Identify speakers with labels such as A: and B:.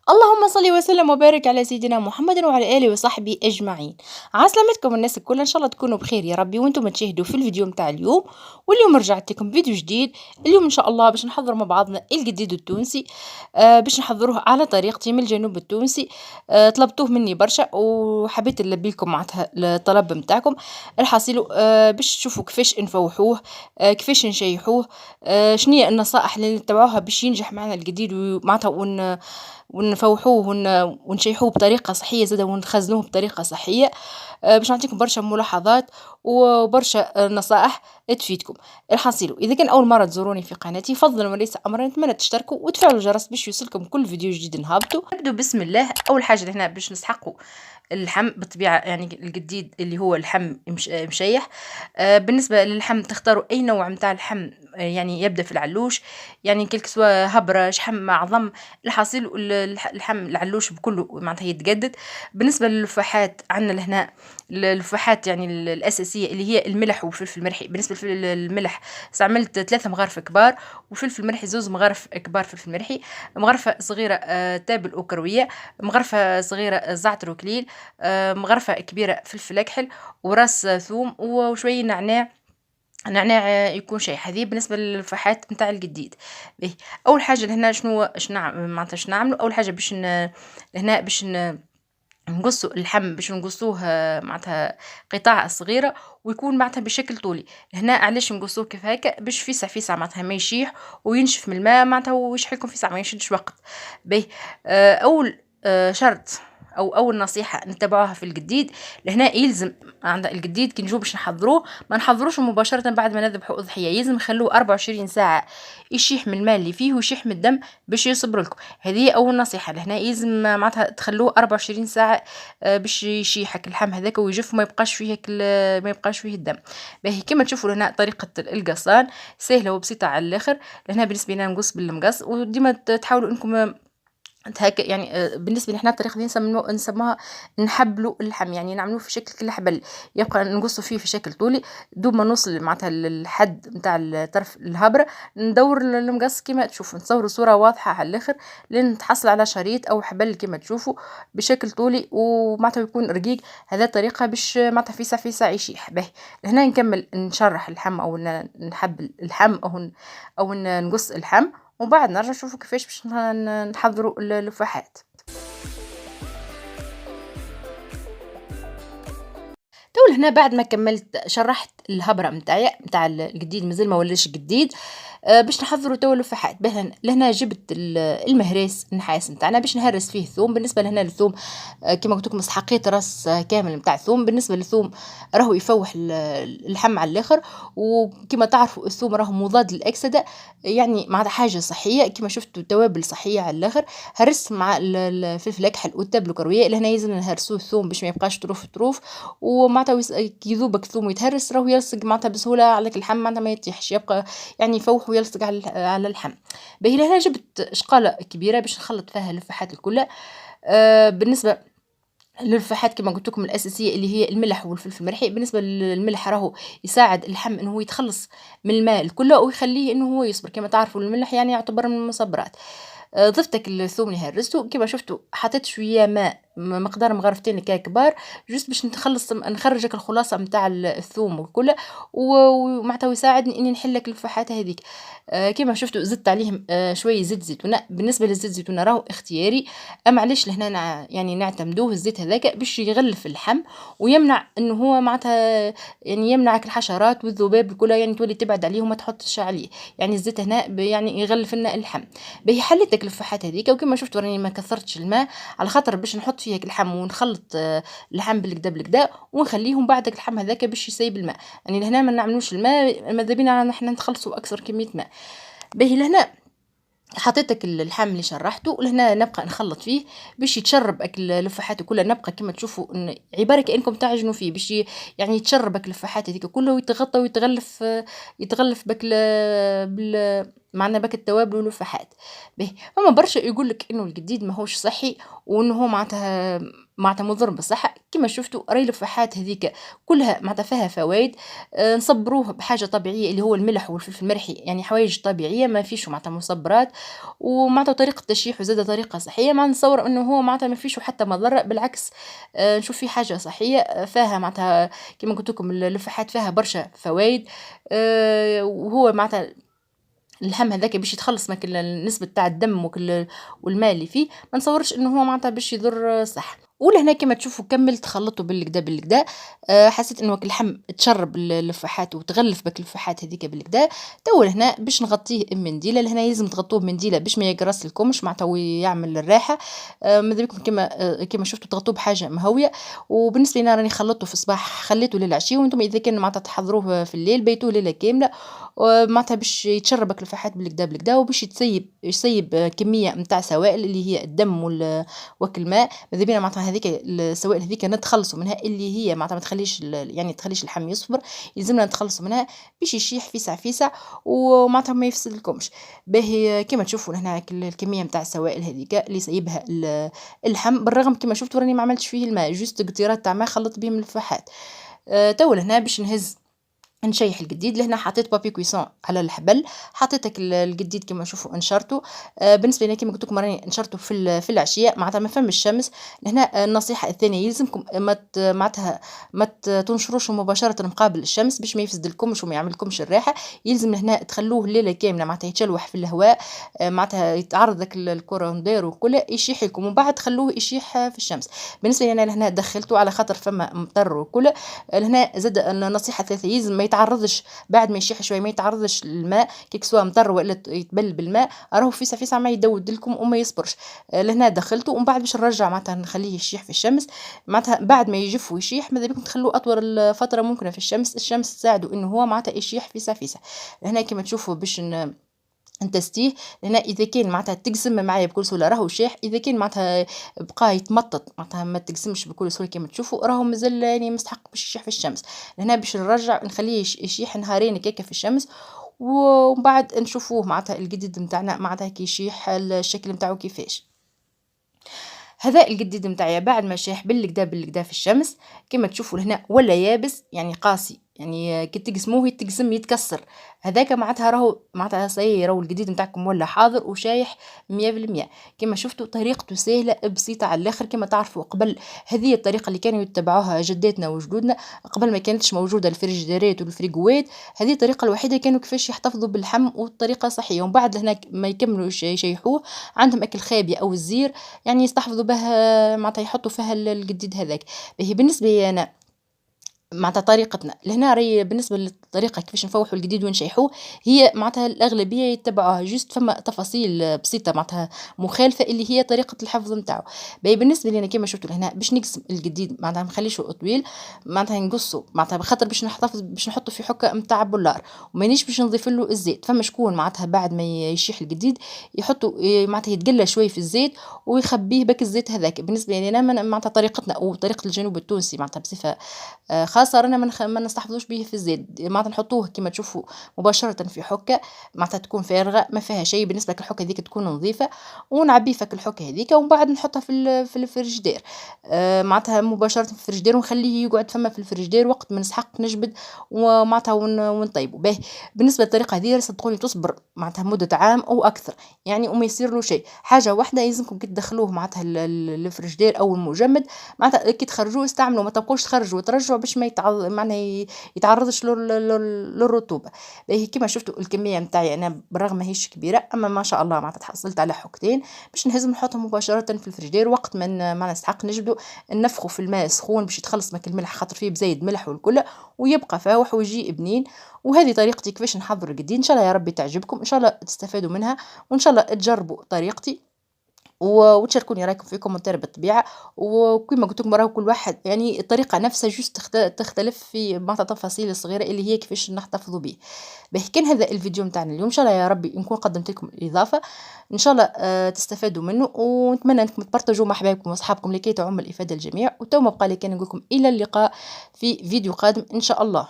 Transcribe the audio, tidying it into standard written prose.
A: اللهم صل وسلم وبارك على سيدنا محمد وعلى آله وصحبه أجمعين. عسلامتكم الناس الكل، إن شاء الله تكونوا بخير يا ربي وانتم تشاهدوا في الفيديو متاع اليوم. واليوم رجعت لكم فيديو جديد. اليوم إن شاء الله باش نحضروا مع بعضنا الجديد التونسي. باش نحضروه على طريقتي من الجنوب التونسي. طلبتوه مني برشا وحبيت نلبي لكم معناتها الطلب متاعكم. الحاصل باش تشوفوا كيفاش نفوحوه، كيفاش نشيحوه، شنية النصائح اللي نتبعوها باش ينجح معنا الجديد ومعناتها ونفوحوه ونشيحوه بطريقة صحية زادا ونخزنوه بطريقة صحية. باش نعطيكم برشا ملاحظات وبرشا نصائح تفيدكم. الحاصل إذا كان أول مرة تزوروني في قناتي فضلا وليس أمرا نتمنى تشتركوا وتفعلوا الجرس باش يوصلكم كل فيديو جديد نهبطوا. نبدو بسم الله. أول حاجة هنا باش نسحقوا اللحم بالطبيعة، يعني الجديد اللي هو اللحم مشيح. بالنسبة للحم تختاروا أي نوع متاع اللحم، يعني يبدأ في العلوش، يعني كل سواء هبرة شحم عظم. الحاصل اللحم العلوش بكله معناتها يتجدد. بالنسبة للفاحات عندنا لهنا الفاحات يعني الأساسية اللي هي الملح والفلفل الملحي. بالنسبة للملح استعملت 3 مغارف كبار، وفلفل ملحي 2 مغارف كبار فلفل ملحي، مغرفة صغيرة تابل أو كروية، مغرفة صغيرة زعتر وكليل، مغرفة كبيرة فلفل أكحل وراس ثوم وشوية نعناع يكون شايح. هذه بالنسبة للفاحات نتاع الجديد. باهي أول حاجة لهنا شنو معناتها نعملوا. أول حاجة هنا باش نقصوا اللحم، باش نقصوه معناتها قطع صغيرة ويكون معناتها بشكل طولي. هنا علاش نقصوه كيف هكا؟ باش فيسع معناتها ما يشيح وينشف من الماء معناتها ويشحي لكم فيسع ما يشدش وقت. باهي أول شرط او اول نصيحه نتبعوها في الجديد، لهنا يلزم عند الجديد كي نجو باش نحضروه ما نحضروش مباشره بعد ما نذبحوا اضحيه، يلزم نخلوه 24 ساعه يشيح من الماء اللي فيه ويشيح من الدم باش يصبر لكم. هذه اول نصيحه. لهنا يلزم معناتها تخلوه 24 ساعه باش يشيحك اللحم هذاك ويجف وما يبقاش فيه ما يبقاش فيه الدم. باهي كما تشوفوا لهنا طريقه القصان سهله وبسيطه على الاخر. لهنا بالنسبه لنا نقص بالمقص، وديما تحاولوا انكم هكا يعني. بالنسبه لنا الطريقه دي نسموها نحبلوا اللحم، يعني نعملوه في شكل كالحبل، يبقى نقصوا فيه في شكل طولي دوب ما نوصل معناتها للحد نتاع الطرف الهبره. ندور المقص كما تشوفوا، نصوروا صوره واضحه على الاخر لين نتحصل على شريط او حبل كما تشوفوا بشكل طولي ومعناتها يكون رقيق. هذا الطريقه باش معناتها فيسع يشيح به. هنا نكمل نشرح اللحم او نحبل اللحم او نقص اللحم، وبعد نرجع نشوفوا كيفاش باش نحضروا اللفاحات. تو هنا بعد ما كملت شرحت الهبره نتاع الجديد، مازال ما ولاش جديد. باش نحضروا تو اللفاحات. لهنا جبت المهراس النحاس نتاعنا باش نهرس فيه ثوم. بالنسبه لهنا الثوم كما قلت لكم سحقيت راس كامل نتاع الثوم. بالنسبه للثوم راهو يفوح اللحم على الاخر، وكما تعرفوا الثوم راهو مضاد للاكسده، يعني مع حاجه صحيه كما شفتوا توابل صحيه على الاخر. هرست مع الفلفل الاكحل والتبل الكرويه. لهنا يلزم نهرسوه الثوم باش ما يبقاش طروف ومعناتها كي يذوبك الثوم ويتهرس راهو يلصق معناتها بسهوله على اللحم، معناتها ما يطيحش، يبقى يعني يفوح ويلصق على اللحم. باهي لهنا جبت شقاله كبيره باش نخلط فيها اللفاحات الكل. بالنسبه للفاحات كما قلت لكم الاساسيه اللي هي الملح والفلفل الملحي. بالنسبه للملح راهو يساعد اللحم انه هو يتخلص من الماء الكله ويخليه انه هو يصبر. كما تعرفوا الملح يعني يعتبر من المصبرات. ضفتك الثوم اللي هرسته كما شفتوا، حطيت شويه ماء مقدار مغرفتين كا كبار جوست باش نخرجك الخلاصه نتاع الثوم والكل، ومعناتها يساعدني اني نحلك الفحات هذيك. كما شفتوا زدت عليهم شويه زيت زيتونه. بالنسبه للزيت الزيتونه راهو اختياري، اما علاش لهنا يعني نعتمدوه الزيت هذاك باش يغلف اللحم ويمنع انه هو معناتها يعني يمنعك الحشرات والذباب الكلها، يعني تولي تبعد عليه وما تحطش عليه. يعني الزيت هنا يعني يغلف لنا اللحم. باهي حليتك الفحات هذيك وكما شفتوا راني ما كثرتش الماء على خاطر باش نحط فيها اللحم ونخلط اللحم بالكدا ونخليهم بعدك اللحم هذاك باش يسيب الماء. يعني لهنا ما نعملوش الماء، ماذا بينا نحن نخلصوا اكثر كميه ماء. باهي لهنا حطيتك اللحم اللي شرحته ولهنا نبقى نخلط فيه باش يتشرب اللفاحات كلها. نبقى كما تشوفوا عباره كانكم تعجنوا فيه باش يعني يتشرب اللفاحات هذيك كلها ويتغطى يتغلف معنا باك التوابل واللفاحات به. فما برشا يقول لك انه الجديد ماهوش صحي وانه هو معناتها معناتها مضر بالصحة. كما شفتوا راهي اللفاحات هذيك كلها معناتها فيها فوائد. نصبروه بحاجة طبيعية اللي هو الملح والفلفل الملحي، يعني حوايج طبيعية ما فيش معناتها مصبرات، ومعناتها طريقة تشريحه زادة طريقة صحية. ما نتصور انه هو معناتها ما فيش حتى مضرة، بالعكس نشوف فيه حاجة صحية. فيها معناتها كما قلت لكم اللفاحات فيها برشا فوائد. وهو معناتها اللحم هذاك باش يتخلص ماك نسبة تاع الدم والماء اللي فيه، ما نتصورش انه هو معناتها باش يضر صح. ولهنا كما تشوفوا كملت خلطته بالكدا بالكدا. حسيت انه اللحم تشرب اللفاحات وتغلف بك اللفاحات هذيك بالكدا. تو لهنا باش نغطيه بمنديله، لهنا لازم تغطوه بمنديله باش ما يقرص لكمش معناتها ويعمل الراحه. ماذا بكم كما شفتوا تغطوه بحاجه مهويه. وبالنسبه لي راني خلطته في الصباح خليته للعشيه، وانتم اذا كان معناتها تحضروه في الليل بيتوه ليله كامله معناتها باش يتشربك الفحات بالكدا بالكدا، وباش يسيب كميه نتاع سوائل اللي هي الدم وك الماء. ماذا بينا معناتها هذيك السوائل هذيك نتخلصوا منها، اللي هي معناتها ما تخليش يعني تخليش اللحم يصفر، يلزمنا نتخلصوا منها باش يشيح فيسع فيسع ومعناتها ما يفسدلكمش. باهي كما تشوفوا هنا الكميه نتاع السوائل هذيك اللي سيبها اللحم، بالرغم كما شفتوا راني ما عملتش فيه الماء، جوست قطيرات تاع ماء خلطت بهم الفحات. تو هنا باش نشيح القديد. لهنا حطيت بابي كويسون على الحبل، حطيتك القديد كما نشوفوا نشرته. بالنسبه لي كما قلت لكم راني نشرته في العشيه معناتها ما فمش الشمس. لهنا النصيحه الثانيه يلزمكم معناتها ما تنشروش مباشره مقابل الشمس باش ما يفسدلكمش وما يعملكمش الراحه. يلزم هنا تخلوه ليله كامله معناتها يتشلوح في الهواء، معناتها يتعرض لك الكوروندير وكل يشيح لكم، ومن بعد خلوه يشيح في الشمس. بالنسبه لي انا لهنا دخلته على خاطر فما مطر وكل. لهنا زاد النصيحه الثالثه يلزم ما يتعرضش بعد ما يشيح شويه، ما يتعرضش للماء كيك سوا مطر ولا يتبل بالماء، راهو فيسع فيسع ما يدود لكم وما يصبرش. لهنا دخلته ومن بعد باش نرجع معناتها نخليه يشيح في الشمس. معناتها بعد ما يجف ويشيح ماذا بكم تخلوه اطول الفتره ممكنه في الشمس. الشمس تساعده انه هو معناتها يشيح فيسع فيسع. هنا كما تشوفوا باش نتستيه. هنا اذا كان معناتها تقسم معايا بكل سهوله راهو شاح، اذا كان معناتها بقى يتمطط معناتها ما تقسمش بكل سهوله كما تشوفوا راهو مازال يعني مستحق باش يشيح في الشمس. هنا باش نرجع نخليه يشيح نهارين كيكه في الشمس، ومن بعد نشوفوه معناتها الجديد نتاعنا معناتها كي يشيح الشكل نتاعو كيفاش. هذا الجديد نتاعي بعد ما شاح بالكدا في الشمس كما تشوفوا لهنا ولا يابس يعني قاسي، يعني كي تقسموه يتقسم يتكسر. هذاك معناتها راهو معناتها صايي راهو الجديد نتاعكم ولا حاضر وشايح 100%. كما شفتوا طريقته سهله بسيطه على الاخر. كما تعرفوا قبل هذه الطريقه اللي كانوا يتبعوها جداتنا وجدودنا قبل ما كانتش موجوده الفريجيديرات والفريجوات، هذه الطريقه الوحيده كانوا كيفاش يحتفظوا باللحم والطريقه صحيه. ومن بعد هناك ما يكملوا يشيحوه عندهم اكل خابيه او الزير يعني يستحفظوا به معناتها يحطوا فيها الجديد هذاك. هي بالنسبه لي انا معناتها طريقتنا لهنا راهي بالنسبة للطريقة كيفاش نفوحوا الجديد ونشيحوه هي معناتها الأغلبية يتبعوها، جوست فما تفاصيل بسيطة معناتها مخالفة اللي هي طريقة الحفظ نتاعو. باهي بالنسبة لي أنا كيما شفتوا لهنا باش نقسم الجديد معناتها ما نخليشو طويل، معناتها نقصه معناتها بخاطر باش نحتفظ باش نحطه في حكة نتاع بولار ومانيش باش نضيف له الزيت. فما شكون معناتها بعد ما يشيح الجديد يحطوا معناتها يتقلى شوي في الزيت ويخبيه بك الزيت هذاك. بالنسبة لي أنا معناتها طريقتنا وطريقة الجنوب التونسي معناتها بصفة خاصة رانا ما نستحفظوش به في الزيت، معناتها نحطوه كما تشوفوا مباشرة في حكة معناتها تكون فارغة ما فيها شيء. بالنسبة لك الحكة هذيك تكون نظيفة ونعبيه فك الحكة هذيك ومن بعد نحطها في الفريجيدير معناتها مباشرة في الفريجيدير ونخليه يقعد فما في الفريجيدير وقت ما نسحق نجبد ومعناتها ونطيبه. باهي بالنسبة للطريقة هذه صدقوني تصبر معناتها مدة عام أو أكثر يعني وما يصير له شيء. حاجة واحدة يلزمكم كي تدخلوه معناتها الفريجيدير أو المجمد معناتها كي تخرجوه استعملوا ما تبقوش تخرجوا وترجعوا باش ما معناها يتعرضش للرطوبة. باهي كيما شفتوا الكمية نتاعي أنا بالرغم ماهيش كبيرة أما ما شاء الله معناتها تحصلت على حكتين باش نهزم نحطهم مباشرة في الفريجيدير وقت ما نستحق نجبدو نفخوا في الماء سخون باش يتخلص ماك الملح خاطر فيه بزايد ملح والكل ويبقى فاوح ويجي بنين. وهذه طريقتي كيفاش نحضر القديد. ان شاء الله يا ربي تعجبكم، ان شاء الله تستفادوا منها وان شاء الله تجربوا طريقتي وتشاركوني رايكم في كومنتار بالطبيعه. وكما قلت لكم راهو كل واحد يعني الطريقه نفسها جوست تختلف في بعض التفاصيل الصغيره اللي هي كيفاش نحتفظوا به. باهي كان هذا الفيديو نتاعنا اليوم ان شاء الله يا ربي نكون قدمت لكم الاضافه ان شاء الله تستفادوا منه، ونتمنى انكم تبارطاجوه مع احبابكم واصحابكم لكي تعم الافاده الجميع. وتو ما بقى لي كان نقول لكم الى اللقاء في فيديو قادم ان شاء الله.